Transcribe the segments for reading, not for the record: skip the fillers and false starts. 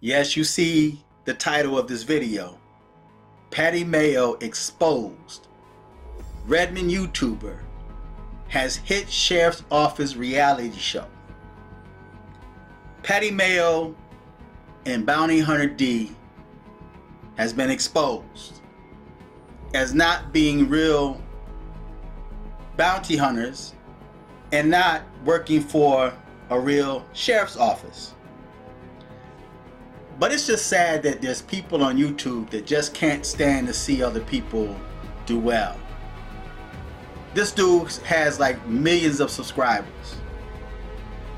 Yes, you see the title of this video. Patty Mayo exposed. Redmond YouTuber has hit sheriff's office reality show. Patty Mayo and Bounty Hunter D has been exposed as not being real bounty hunters and not working for a real sheriff's office. But it's just sad that there's people on YouTube that just can't stand to see other people do well. This dude has like millions of subscribers.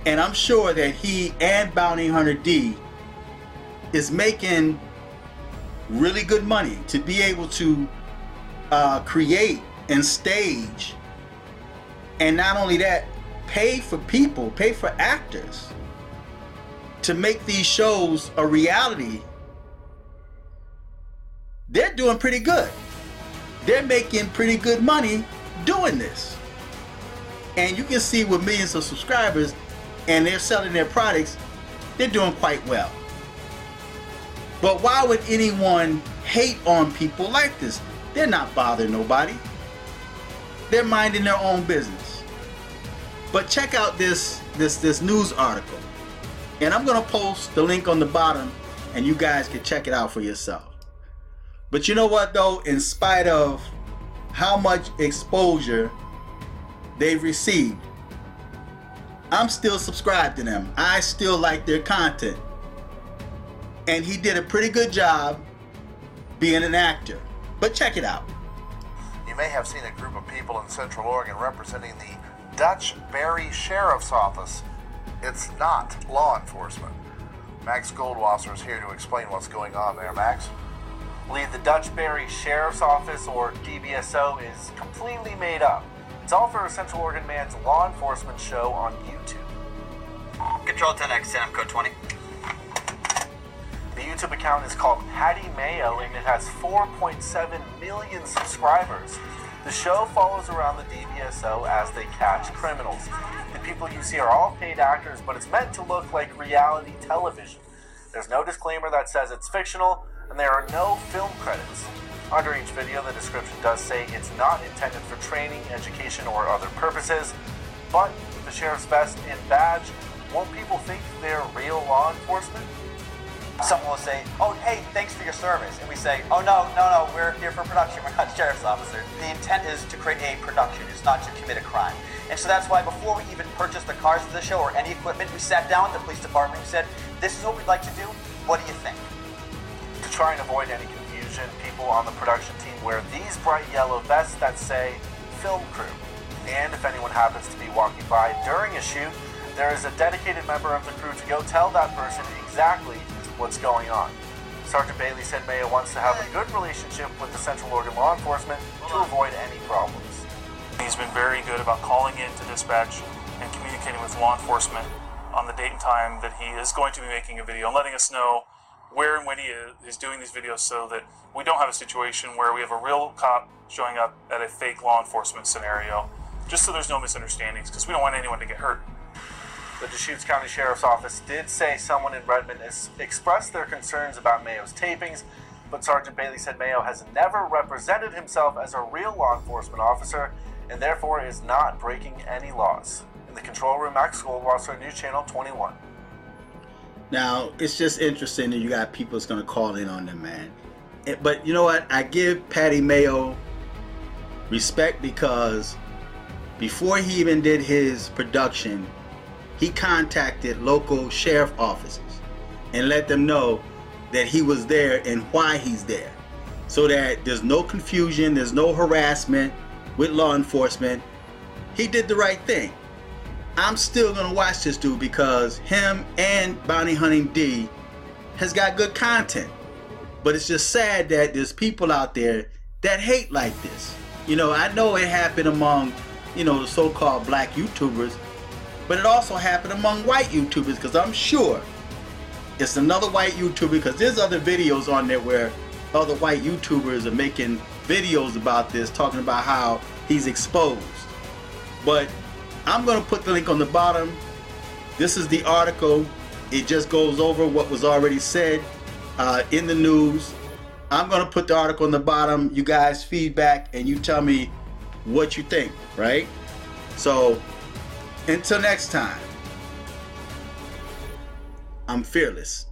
And I'm sure that he and Bounty Hunter D is making really good money to be able to create and stage, and not only that, pay for people, pay for actors to make these shows a reality. They're doing pretty good. They're making pretty good money doing this. And you can see with millions of subscribers and they're selling their products, they're doing quite well. But why would anyone hate on people like this? They're not bothering nobody. They're minding their own business. But check out this news article. And I'm going to post the link on the bottom and you guys can check it out for yourself. But you know what though, in spite of how much exposure they've received, I'm still subscribed to them. I still like their content. And he did a pretty good job being an actor. But check it out. You may have seen a group of people in Central Oregon representing the Dutch Berry Sheriff's Office. It's not law enforcement. Max Goldwasser is here to explain what's going on there. Max? Lee, the Dutch Berry Sheriff's Office, or DBSO, is completely made up. It's all for a Central Oregon man's law enforcement show on YouTube. Control 10X, Sam code 20. The YouTube account is called Patty Mayo and it has 4.7 million subscribers. The show follows around the DBSO as they catch criminals. The people you see are all paid actors, but it's meant to look like reality television. There's no disclaimer that says it's fictional, and there are no film credits. Under each video, the description does say it's not intended for training, education, or other purposes, but with the sheriff's vest and badge, won't people think they're real law enforcement? Someone will say, oh, hey, thanks for your service. And we say, oh, no, we're here for production. We're not sheriff's officer. The intent is to create a production. It's not to commit a crime. And so that's why before we even purchased the cars for the show or any equipment, we sat down with the police department and said, this is what we'd like to do. What do you think? To try and avoid any confusion, people on the production team wear these bright yellow vests that say film crew. And if anyone happens to be walking by during a shoot, there is a dedicated member of the crew to go tell that person exactly what's going on. Sergeant Bailey said Mayo wants to have a good relationship with the Central Oregon law enforcement to avoid any problems. He's been very good about calling in to dispatch and communicating with law enforcement on the date and time that he is going to be making a video and letting us know where and when he is doing these videos so that we don't have a situation where we have a real cop showing up at a fake law enforcement scenario, just so there's no misunderstandings, because we don't want anyone to get hurt. The Deschutes County Sheriff's Office did say someone in Redmond has expressed their concerns about Mayo's tapings, but Sergeant Bailey said Mayo has never represented himself as a real law enforcement officer and therefore is not breaking any laws. In the control room, Max Goldwasser, News Channel 21. Now, it's just interesting that you got people that's going to call in on them, man. But you know what? I give Patty Mayo respect because before he even did his production, he contacted local sheriff offices and let them know that he was there and why he's there, so that there's no confusion, there's no harassment with law enforcement. He did the right thing. I'm still gonna watch this dude because him and Bounty Hunting D has got good content. But it's just sad that there's people out there that hate like this. You know, I know it happened among, you know, the so-called black YouTubers, but it also happened among white YouTubers, because I'm sure it's another white YouTuber, because there's other videos on there where other white YouTubers are making videos about this, talking about how he's exposed. But I'm going to put the link on the bottom. This is the article It just goes over what was already said in the news. I'm going to put the article in the bottom. You guys feedback and you tell me what you think, right? So until next time, I'm fearless.